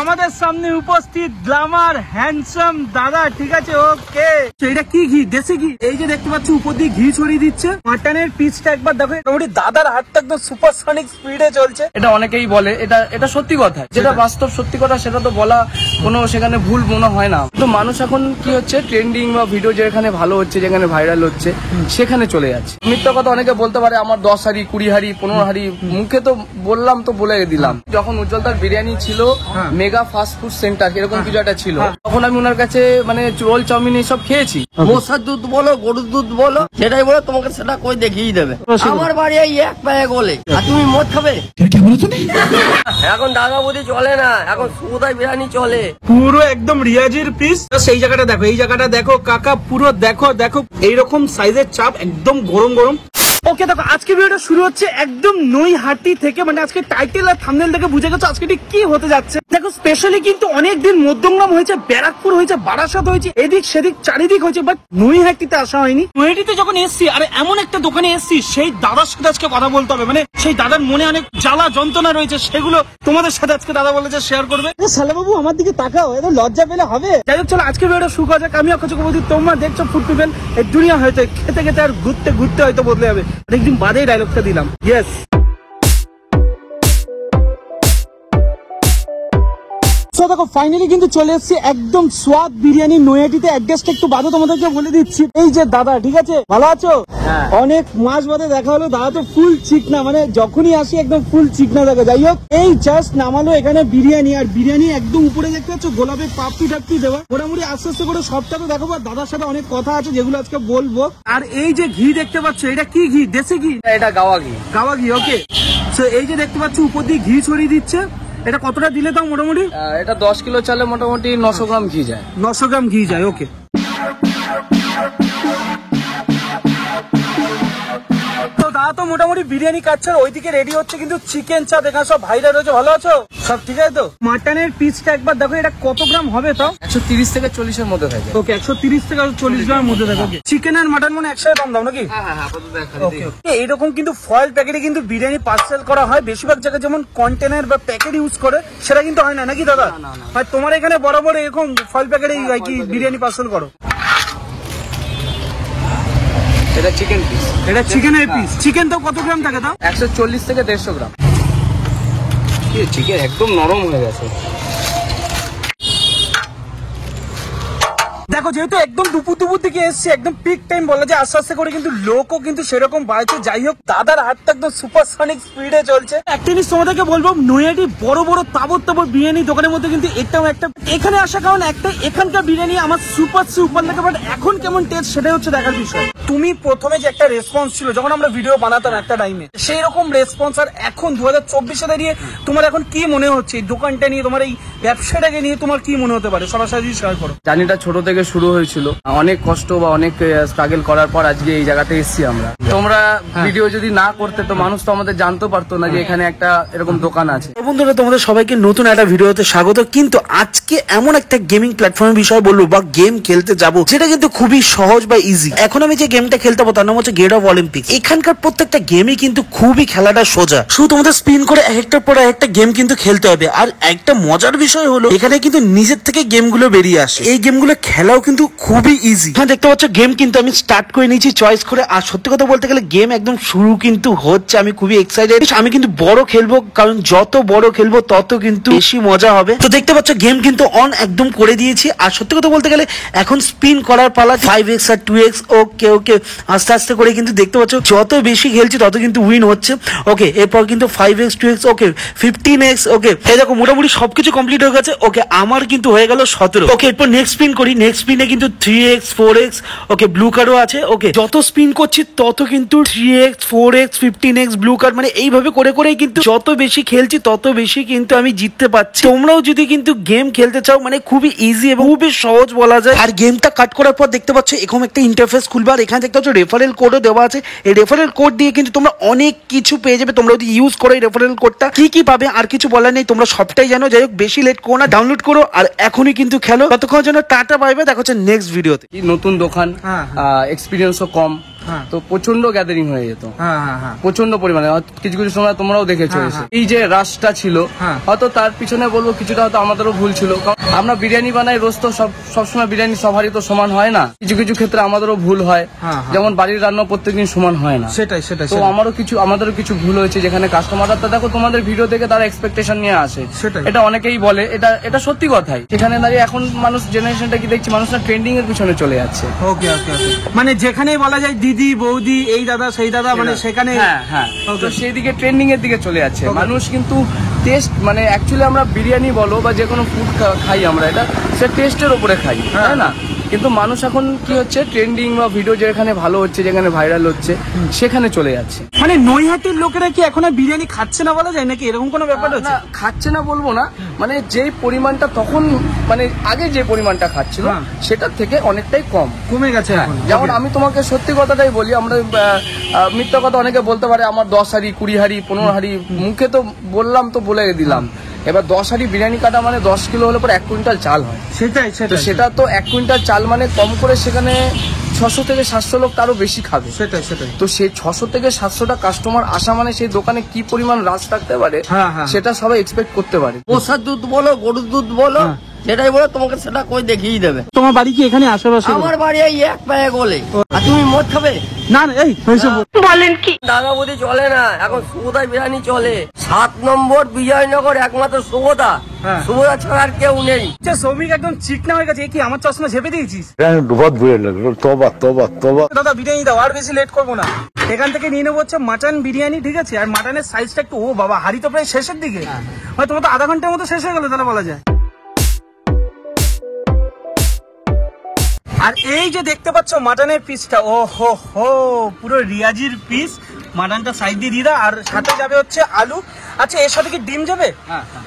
আমাদের সামনে উপস্থিত গ্ল্যামার হ্যান্ডসাম দাদা, ঠিক আছে? ওকে, এটা কি ঘি? দেশি ঘি। এই যে দেখতে পাচ্ছ উপর দিয়ে ঘি ছড়িয়ে দিচ্ছে। মাটনের পিসটা একবার দেখো, মোটামুটি দাদার হাতটা একদম সুপারসনিক স্পিডে চলছে। এটা অনেকেই বলে, এটা সত্যি কথা, যেটা বাস্তব সত্যি কথা, সেটা তো বলা কোনো সেখানে ভুল মনে হয় না। তো মানুষ এখন কি হচ্ছে, ট্রেন্ডিং বা ভিডিও যেখানে ভালো হচ্ছে, যেখানে ভাইরাল হচ্ছে, সেখানে চলে যাচ্ছে। মিথ্যা কথা অনেকে বলতে পারে আমার 10 হাড়ি 20 হাড়ি 15 হাড়ি, মুখে তো বললাম তো বলে দিলাম। যখন উজ্জ্বলদার বিরিয়ানি ছিল মেগা ফাস্ট ফুড সেন্টার এরকম কিছু একটা ছিল, তখন আমি ওনার কাছে মানে রোল চাউমিন এইসব খেয়েছি। মোষার দুধ বলো, গরুর দুধ বলো, যেটাই বলো তোমাকে সেটা কই দেখিয়ে দেবে। আমার বাড়ি এই এক পায়ে গোলে, আর তুমি মদ খাবে? এখন দাদা বৌদি চলে না, এখন সুবোধায় বিরিয়ানি চলে। পুরো একদম রিয়াজির পিস। সেই জায়গাটা দেখো, এই জায়গাটা দেখো কাকা, পুরো দেখো দেখো এইরকম সাইজের চাপ, একদম গরম গরম। ওকে দেখো, আজকে ভিডিওটা শুরু হচ্ছে একদম নৈহাটি থেকে। মানে আজকে টাইটেল আর থাম্বনেল দেখে বুঝে গেছো আজকে কি হতে যাচ্ছে। দেখো স্পেশালি কিন্তু অনেকদিন মধ্যমগ্রাম হয়েছে, ব্যারাকপুর হয়েছে, বারাসাত হয়েছে, এদিক সেদিক চারিদিক হয়েছে, বাট নৈহাটিতে আসা হয়নি। নৈহাটিতে যখন এসছি আর এমন একটা দোকানে এসছি, সেই দাদার সাথে আজকে কথা বলতে হবে। মানে সেই দাদার মনে অনেক জ্বালা যন্ত্রণা রয়েছে, সেগুলো তোমাদের সাথে আজকে দাদা বলেছে শেয়ার করবে। সালে বাবু আমার দিকে তাকাও, এত লজ্জা পেলে হবে? যাই হোক চলো আজকে ভিডিওটা শুরু করা যাক। আমি অক্ষয় চক্রবর্তী, তোমরা দেখছো ফুড পিপল। এই দুনিয়া হয়তো খেতে খেতে আর ঘুরতে ঘুরতে হয়তো বদলে যাবে। একদিন বাদেই ডায়লগটা দিলাম। ইয়েস, দেখো ফাইনালি কিন্তু চলে এসেছি একদম স্বাদ বিরিয়ানি নৈহাটিতে। অ্যাড্রেসটা একটু বাদে তোমাদেরকে বলে দিচ্ছি। এই যে দাদা, ঠিক আছে? ভালো আছো? অনেক মাস বাদে দেখা হলো। দাদা তো ফুল চিকনা, মানে যখনই আসি একদম ফুল চিকনা থাকে। যাই হোক, এই জাস্ট নামালো এখানে বিরিয়ানি, আর বিরিয়ানি একদম উপরে দেখতে পাচ্ছ গোলাপের পাপড়ি টাপড়ি দেওয়া। মোটামুটি আস্তে আস্তে করে সবটা তো দেখাবো। দাদার সাথে অনেক কথা আছে যেগুলো আজকে বলবো। আর এই যে ঘি দেখতে পাচ্ছ, এটা কি ঘি? দেশি ঘি? এটা গাওয়া ঘি। গাওয়া ঘি, ওকে। এই যে দেখতে পাচ্ছ উপর দিয়ে ঘি ছড়িয়ে দিচ্ছে। এটা কতটা দিলে তাও মোটামুটি? এটা 10 কিলো চালে মোটামুটি 900 গ্রাম ঘি যায়। 900 গ্রাম ঘি যায়, ওকে। দাদা তো মোটামুটি বিরিয়ানি কাটছে, ওইদিকে রেডি হচ্ছে কিন্তু চিকেন চাপ। এখানে সব ভাইরা রয়েছে, ভালো আছো? সব ঠিক আছে তো? মাটনের পিসটা একবার দেখো, এটা কত গ্রাম হবে তাও? 130 থেকে 40 এর মধ্যে থাকে। ওকে, 130 থেকে 40 গ্রামের মধ্যে থাকে। ওকে, চিকেন আর মাটন মানে একসাথে দাম দাও নাকি? এইরকম কিন্তু ফয়েল প্যাকেটে কিন্তু বিরিয়ানি পার্সেল করা হয়। বেশিরভাগ জায়গায় যেমন কন্টেনার বা প্যাকেট ইউজ করে, সেটা কিন্তু হয় না নাকি দাদা? হয় তোমার এখানে বরাবর এরকম ফয়েল প্যাকেটে কি বিরিয়ানি পার্সেল করো? এটা চিকেন পিস। এটা চিকেনের পিস। চিকেন তো কত গ্রাম থাকে তাও? 140 থেকে 150 গ্রাম। চিকেন একদম নরম হয়ে গেছে। দেখো যেহেতু একদম দুপুর দিকে এসছে, একদম পিক টাইম বলা যায়, আস্তে আস্তে করে কিন্তু লোকও কিন্তু সেরকম বাড়ছে। যাই হোক, দাদার হাতটা একদম সুপারসনিক স্পিডে চলছে। একটা জিনিস তোমাদেরকে বলবো, নৈহাটি বড় বড় তাবর বিরিয়ানি দোকানের মধ্যে কিন্তু এটাও একটা। এখানে আসার কারণ একটা, এখানকার বিরিয়ানি আমার সুপার লাগে, বাট এখন কেমন টেস্ট সেটাই হচ্ছে দেখার বিষয়। তুমি প্রথমে যে একটা রেসপন্স ছিল যখন আমরা ভিডিও বানাতাম একটা টাইমে, সেই রকম রেসপন্স আর এখন 2024-এ দাঁড়িয়ে তোমার এখন কি মনে হচ্ছে? এই দোকানটা নিয়ে, তোমার এই ব্যবসাটাকে নিয়ে তোমার কি মনে হতে পারে? সরাসরি শেয়ার করো। জার্নিটা ছোট থেকে শুরু হয়েছিল, অনেক কষ্ট বা অনেক স্ট্রাগল করার পর আজকে এই জায়গাতে এসেছি আমরা। তোমরা ভিডিও যদি না করতে তো মানুষ তো আমাদের জানতে পারতো না যে এখানে একটা এরকম দোকান আছে। বন্ধুরা, তোমাদের সবাইকে নতুন একটা ভিডিওতে স্বাগত। কিন্তু আজকে এমন একটা গেমিং প্ল্যাটফর্মের বিষয় বলবো বা গেম খেলতে যাবো, সেটা কিন্তু খুবই সহজ বা ইজি। এখন আমি যে গেমটা খেলতে পাবো তার নাম হচ্ছে গেট অফ অলিম্পিক্স। এখানকার প্রত্যেকটা গেমই কিন্তু খুবই খেলাটা সোজা, শুধু তোমাদের স্পিন করে একটার পর একটা গেম কিন্তু খেলতে হবে। আর একটা মজার বিষয় হলো, এখানে কিন্তু নিজের থেকে গেমগুলো বেরিয়ে আসে। এই গেমগুলো খেলাও কিন্তু খুবই ইজি। হ্যাঁ, দেখতে পাচ্ছ গেম কিন্তু আমি স্টার্ট করে নিয়েছি চয়েস করে। আর সত্যি কথা বলতে গেলে গেম একদম শুরু কিন্তু হচ্ছে। আমি খুবই এক্সাইটেড। আমি কিন্তু বড় খেলবো, কারণ যত বড় খেলবো তত কিন্তু বেশি মজা হবে। তো দেখতে পাচ্ছ গেম কিন্তু অন একদম করে দিয়েছি। আর সত্যি কথা বলতে গেলে এখন স্পিন করার পালা। 5x আর 2x, ওকে ওকে, আস্তে আস্তে করে কিন্তু দেখতে পাচ্ছ যত বেশি খেলছি তত কিন্তু উইন হচ্ছে। ওকে, এরপর কিন্তু 5x 2x, ওকে 15x, ওকে। এই দেখো মোটামুটি সবকিছু কমপ্লিট হয়ে গেছে। ওকে, আমার কিন্তু হয়ে গেল 17। ওকে, এরপর নেক্সট স্পিন করি। নেক্সট স্পিনে কিন্তু 3x 4x, ওকে ব্লু কার্ডও আছে। ওকে, যত স্পিন করছি তত কিন্তু 3x 4x 15x blue card, মানে এইভাবে করে করেই কিন্তু যত বেশি খেলছি তত বেশি কিন্তু আমি জিততে পারছি। তোমরাও যদি কিন্তু গেম খেলতে চাও, মানে খুবই ইজি এবং খুবই সহজ বলা যায়। আর গেমটা কাট করার পর দেখতে পাচ্ছ এরকম একটা ইন্টারফেস খুলবে। আর এখানে দেখতে পাচ্ছ রেফারেল কোডও দেওয়া আছে। এই রেফারেল কোড দিয়ে কিন্তু তোমরা অনেক কিছু পেয়ে যাবে। তোমরা যদি ইউজ করো এই রেফারেল কোডটা, কি কি পাবে আর কিছু বলার নেই, তোমরা সবটাই জানো। যাই হোক, বেশি লেট করো না, ডাউনলোড করো আর এখনই কিন্তু খেলো। ততক্ষণ জন্য টাটা বাই বাই। দেখা হচ্ছে নেক্সট ভিডিওতে। নতুন দোকান, এক্সপিরিয়েন্সও কম, তো প্রচন্ড গ্যাদারিং হয়ে যেত, প্রচন্ড পরিমাণে। কিছু কিছু সময় তোমরাও দেখেছো এই যে রাশটা ছিল, হয়তো তার পিছনে বলবো কিছুটা হয়তো আমাদেরও ভুল ছিল। আমরা বিরিয়ানি বানাই, রোজ তো সবসময় বিরিয়ানি সবারই তো সমান হয় না, কিছু কিছু ক্ষেত্রে আমাদেরও ভুল হয়, যেমন বাড়ির রান্না প্রত্যেকদিন সমান হয় না। সেটাই। তো আমাদেরও কিছু ভুল হয়েছে, যেখানে কাস্টমাররা তো দেখো তোমাদের ভিডিও থেকে তারা এক্সপেকটেশন নিয়ে আসে, এটা অনেকেই বলে, এটা সত্যি কথাই। সেখানে দাঁড়িয়ে এখন মানুষ জেনারেশনটা কি দেখছি, মানুষরা ট্রেন্ডিং এর পিছনে চলে যাচ্ছে। ওকে, মানে যেখানেই বলা যায় দিদি বৌদি এই দাদা সেই দাদা, মানে সেখানে তো সেই দিকে ট্রেন্ডিং এর দিকে চলে যাচ্ছে মানুষ। কিন্তু টেস্ট, মানে অ্যাকচুয়ালি আমরা বিরিয়ানি বলো বা যে কোনো ফুড খাই আমরা, এটা সে টেস্টের উপরে খাই, তাই না? কিন্তু মানুষ এখন কি হচ্ছে, ট্রেন্ডিং বা ভিডিও যেখানে ভালো হচ্ছে, যেখানে ভাইরাল হচ্ছে, সেখানে চলে যাচ্ছে। মানে নৈহাটির লোকেরা কি এখন বিরিয়ানি খাচ্ছে না বলা যায় নাকি, এরকম কোনো ব্যাপার হচ্ছে? না, খাচ্ছে না বলবো না, মানে যে পরিমাণটা তখন, মানে আগে যে পরিমাণটা খাচ্ছিল সেটার থেকে অনেকটাই কমে গেছে। যেমন আমি তোমাকে সত্যি কথাটাই বলি, আমরা মিথ্যা কথা অনেকে বলতে পারে আমার 10 হাঁড়ি 20 হাঁড়ি 15 হাঁড়ি, মুখে তো বললাম তো বলে দিলাম। এবার 10 হাঁড়ি বিরিয়ানি কাটা মানে 10 কিলো হলে পরে 1 কুইন্টাল চাল হয়। সেটা তো 1 কুইন্টাল চাল মানে কম করে সেখানে 600 থেকে 700 লোক তারও বেশি খাবে। সেটাই। তো সেই 600 থেকে 700টা কাস্টমার আসা মানে সেই দোকানে কি পরিমাণ রাশ থাকতে পারে, সেটা সবাই এক্সপেক্ট করতে পারে। পোষার দুধ বলো, গরুর দুধ বলো, যেটাই বলো তোমাকে সেটা কই দেখিয়ে দেবে। তোমার বাড়ি কি এখানে আশেপাশে? আমার বাড়ি এই এক পায়ে গলে। আর তুমি মদ খাবে? না, এই বলেন কি? দাদাবুদি চলে না, এখন সুবোধায় বিরিয়ানি চলে। 7 নম্বর বিজয়নগর একমাত্র সুবোধা, সুবোধা ছাড়া আর কেউ নেই। শ্রমিক একদম চিকনা হয়ে গেছে, কি আমার চশমা ঝেপে দিয়েছিস? बहुत बुरे लग रहे। तौबा। দাদা বিরিয়ানি দাও, আর বেশি লেট করবো না। এখান থেকে নিয়ে নেবো হচ্ছে মাটন বিরিয়ানি, ঠিক আছে? আর মাটনের সাইজটা একটু, ও বাবা, হাড়ি তো প্রায় শেষের দিকে, মানে তোমার তো আধা ঘন্টার মতো শেষ হয়ে গেলো তাহলে বলা যায়। আর এই যে দেখতে পাচ্ছ মাটনের পিসটা, ও হো পুরো রিয়াজির পিস। মাটনটা সাইড দিয়ে দিদা, আর সাথে যাবে হচ্ছে আলু। আচ্ছা, এর সাথে কি ডিম যাবে?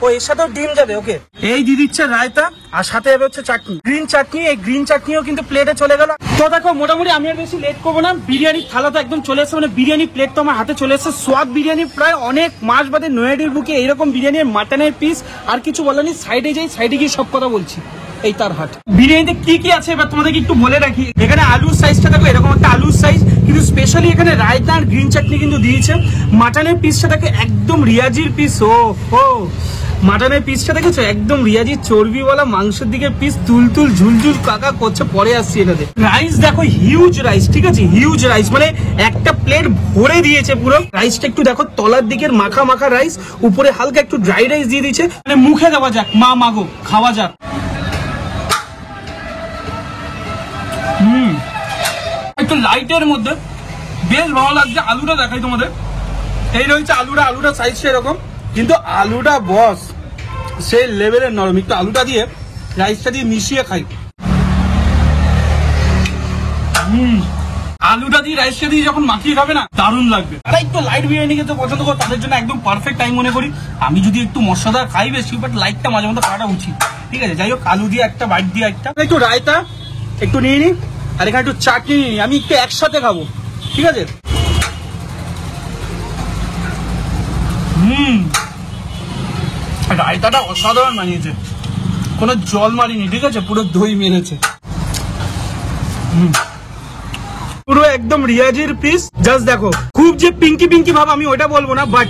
ও, এর সাথেও ডিম যাবে। ওকে, এই দিয়ে দিচ্ছে রায়তা, আর সাথে যাবে হচ্ছে চাটনি, গ্রিন চাটনি। এই গ্রিন চাটনিও কিন্তু প্লেটে চলে গেল। তো দেখো, মোটামুটি আমি আর বেশি লেট করবো না। বিরিয়ানির থালা তো একদম চলে এসেছে, মানে বিরিয়ানি প্লেট তো আমার হাতে চলে এসেছে। সোয়াদ বিরিয়ানি প্রায় অনেক মাস বাদে নৈহাটির বুকে এইরকম বিরিয়ানির মাটনের পিস। আর কিছু বলেনি, সাইডে যাই, সাইডে গিয়ে সব কথা বলছি। এই তার হাট বিরিয়ানিতে কি কি আছে এবার তোমাদেরকে একটু বলে রাখি। এখানে আলুর সাইজটা দেখো, এরকম একটা আলুর সাইজ, কিন্তু স্পেশালি এখানে রায়তা আর গ্রিন চাটনি কিন্তু দিয়েছে। মাটনের পিসটা দেখে একদম রিয়াজির পিস। ও মাটনের পিসটা দেখেছো, একদম রিয়াজির চর্বিওয়ালা মাংসের দিকে পিস, তুলতুল ঝুলঝুল কাকা করছে। পরে আসছি এটাতে। রাইস দেখো, হিউজ রাইস, ঠিক আছে? হিউজ রাইস, মানে একটা প্লেট ভরে দিয়েছে পুরো। রাইসটা একটু দেখো, তলার দিকের মাখা মাখা রাইস, উপরে হালকা একটু ড্রাই রাইস দিয়ে দিয়েছে। মানে মুখে দেওয়া যাক, মা মাগো, খাওয়া যাক। একটু লাইটের মধ্যে বেশ ভালো লাগছে। আলুটা দেখাই তোমাদের, এই রয়েছে আলুটা সাইজটা এরকম, কিন্তু আলুটা বস সেই লেভেলের নরম। একটু আলুটা দিয়ে রাইসটা দিয়ে মিশিয়ে খাই। আলুটা দিয়ে রাইসটা দিয়ে যখন মাখিয়ে খাবে না, দারুণ লাগবে। তাই একটু লাইট বিরিয়ানি খেতে পছন্দ করো, তাদের জন্য একদম পারফেক্ট টাইম মনে করি। আমি যদি একটু মশলাদার খাই বেশি, বাট লাইটটা মাঝে মধ্যে খাওয়াটা উচিত, ঠিক আছে? যাই হোক, আলু দিয়ে একটা, বাইট দিয়ে একটা, একটু রায়তা একটু নিয়ে নি, আর এখানে একটু চাটনি নিয়ে নি। আমি একটু একসাথে খাবো, ঠিক আছে? রায়তাটা অসাধারণ বানিয়েছে, কোনো জল মারিনি, ঠিক আছে? পুরো দই মেরেছে। পুরো একদম রিয়াজির পিস। জাস্ট দেখো, খুব যে পিঙ্কি পিঙ্কি ভাব আমি ওটা বলবো না, বাট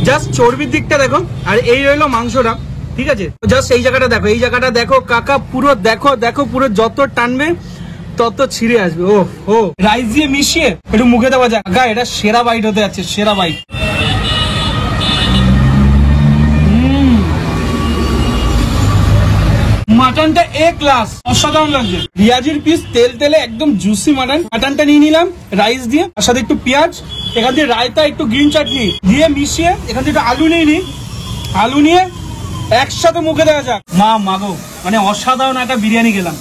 জাস্ট চর্বির দিকটা দেখো। আর এই রইলো মাংসটা, ঠিক আছে? জাস্ট এই জায়গাটা দেখো, এই জায়গাটা দেখো কাকা, পুরো দেখো পুরো যত টানবে তত ছিঁড়ে আসবে। ও রাইস দিয়ে মিশিয়ে একটু মুখে দেওয়া যাক। কাকা, এটা সেরা বাইট হতে যাচ্ছে, সেরা বাইট। মাটনটা এ ক্লাস, অসাধারণ লাগছে। রিয়াজির পিস, তেলে একদম জুসি মাটনটা নিয়ে নিলাম রাইস দিয়ে, তার সাথে একটু পেঁয়াজ, এখান দিয়ে রায়তা, একটু গ্রিন চাটনি দিয়ে মিশিয়ে, এখান থেকে একটু আলু নিয়ে নি। আলু নিয়ে একসাথে মুখে দেওয়া যাক, মা মাগো, মানে অসাধারণ একটা বিরিয়ানি খেলাম।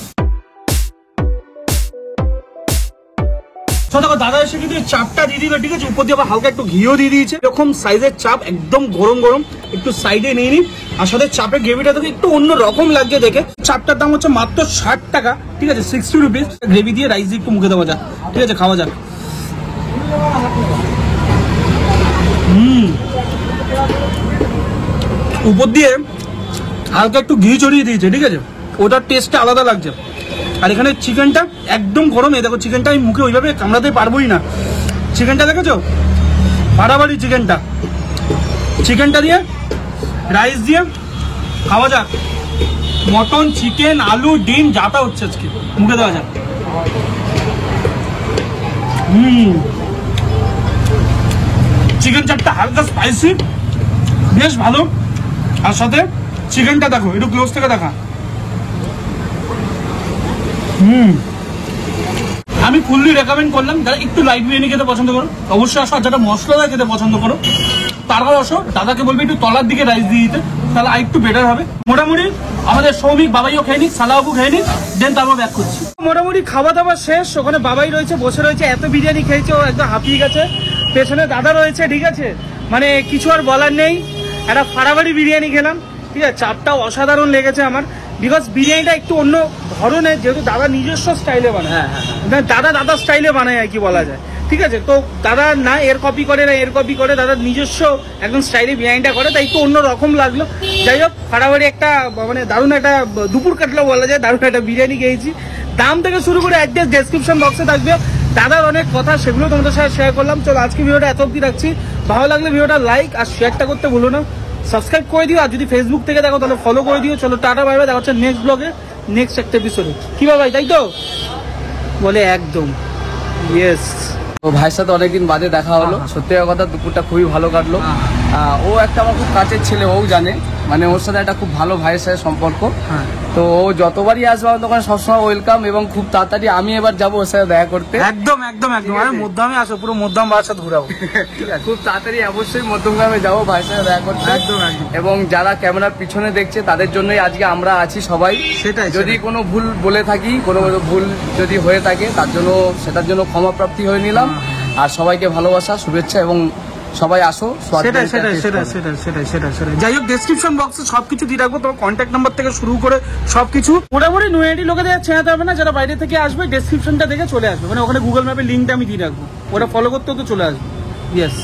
দেখো, দাদা এসে কিন্তু চাপটা দিয়ে দিল, ঠিক আছে? উপর দিয়ে আবার হালকা একটু ঘিও দিয়ে দিয়েছে। এরকম সাইজের চাপ, একদম গরম গরম, একটু সাইডে নিয়ে নি। আর সাথে চাপের গ্রেভিটা দেখে একটু অন্য রকম লাগছে দেখে। চাপটার দাম হচ্ছে মাত্র 60 টাকা, ঠিক আছে? 60 রুপিস। গ্রেভি দিয়ে রাইস দিয়ে একটু মুখে দেওয়া যাক, ঠিক আছে? খাওয়া যাক। উপর দিয়ে হালকা একটু ঘি ছড়িয়ে দিয়েছে, ঠিক আছে? ওটার টেস্টটা আলাদা লাগছে। আর এখানে চিকেনটা একদম গরম। এই দেখো চিকেনটা আমি মুখে ওইভাবে কামড়াতে পারবোই না। চিকেনটা দেখেছো, বাড়াবাড়ি চিকেনটা। চিকেনটা দিয়ে রাইস দিয়ে খাওয়া যাক। মটন, চিকেন, আলু, ডিম যাতা হচ্ছে আজকে, মুখে দেওয়া যাক। চিকেন চাপটা হালকা স্পাইসি, বেশ ভালো। আর সাথে চিকেনটা দেখো, একটু ক্লোজ থেকে দেখা। আমি ফুললি রেকমেন্ড করলাম, যারা একটু লাইট বিরিয়ানি খেতে পছন্দ করো অবশ্যই আসো। আর যারা মশলাদার খেতে পছন্দ করো তারাও আসো। দাদাকে বলবে একটু তলার দিকে রাইস দিয়ে দিতে, তাহলে আর একটু বেটার হবে। মোটামুটি আমাদের সৌমিক বাবাইও খেয়ে নিক, সালাবাবু খেয়ে নিক, দেন তারপর ব্যাক করছি। মোটামুটি খাওয়া দাওয়া শেষ। ওখানে বাবাই রয়েছে, বসে রয়েছে, এত বিরিয়ানি খেয়েছে ও একদম হাঁপিয়ে গেছে। পেছনে দাদা রয়েছে, ঠিক আছে, মানে কিছু আর বলার নেই। একটা ফাড়াবাড়ি বিরিয়ানি খেলাম, ঠিক আছে। চাপটাও অসাধারণ লেগেছে আমার, বিকজ বিরিয়ানিটা একটু অন্য ধরনের, যেহেতু দাদা নিজস্ব স্টাইলে বানায়। দাদা স্টাইলে বানায় আর কি বলা যায়, ঠিক আছে। তো দাদা না এর কপি করে না এর কপি করে, দাদা নিজস্ব একদম স্টাইলে বিরিয়ানিটা করে, তাই একটু অন্য রকম লাগলো। যাই হোক, ফাড়াবাড়ি একটা মানে দারুণ একটা দুপুর কাটলো বলা যায়, দারুণ একটা বিরিয়ানি খেয়েছি। দাম থেকে শুরু করে অ্যাড্রেস ডেসক্রিপশন বক্সে থাকবে। দাদার অনেক কথা, সেগুলো তোমাদের সাথে শেয়ার করলাম। চলো আজকে ভিডিওটা এত অবধি রাখছি। ভালো লাগলে ভিডিওটা লাইক আর শেয়ারটা করতে ভুলো না। সাবস্ক্রাইব করে দিও, আর যদি ফেসবুক থেকে দেখো তাহলে ফলো করে দিও। চলো টাটা বাই বাই, দেখা হচ্ছে নেক্সট ব্লগে, নেক্সট একটা এপিসোডে। কি ভাই, তাই তো বলে একদম ইয়েস। তো ভাইয়ের সাথে অনেকদিন বাদে দেখা হলো, সত্যি কথা দুপুরটা খুবই ভালো কাটলো। ও একটা আমার খুব কাছের ছেলে, ও জানে, মানে ওর সাথে একটা খুব ভালো ভাইয়ের সাথে সম্পর্ক। তো ও যতবারই আসবে আমার দোকানে সবসময় ওয়েলকাম, এবং খুব তাড়াতাড়ি আমি এবার যাবো ওর সাথে দেখা করতে। একদম একদম একদম, আরে মধ্যমে আসো, পুরো মধ্যম বাবার সাথে ঘুরাবো। ঠিক আছে, খুব তাড়াতাড়ি অবশ্যই মধ্যমগ্রামে যাবো ভাইয়ের সাথে দেখা করতে। একদম একদম। এবং যারা ক্যামেরার পিছনে দেখছে তাদের জন্যই আজকে আমরা আছি সবাই। সেটাই, যদি কোনো ভুল বলে থাকি, কোনো ভুল যদি হয়ে থাকে, সেটার জন্য ক্ষমা প্রাপ্তি হয়ে নিলাম। আর সবাইকে ভালোবাসা, শুভেচ্ছা, এবং সবাই আসো। সেটাই সেটাই সেটাই সেটাই সেটাই সেটাই সেটাই। যাই হোক, ডেসক্রিপশন বক্সে সবকিছু দিয়ে রাখবো, তোমার কন্ট্যাক্ট নাম্বার থেকে শুরু করে সবকিছু। মোটামুটি নয়াটি লোকেদের চেনাতে হবে না, যারা বাইরে থেকে আসবে ডেসক্রিপশনটা দেখে চলে আসবে, মানে ওখানে গুগল ম্যাপের লিঙ্কটা আমি দিয়ে রাখবো, ওটা ফলো করতেও তো চলে আসবে। ইয়েস।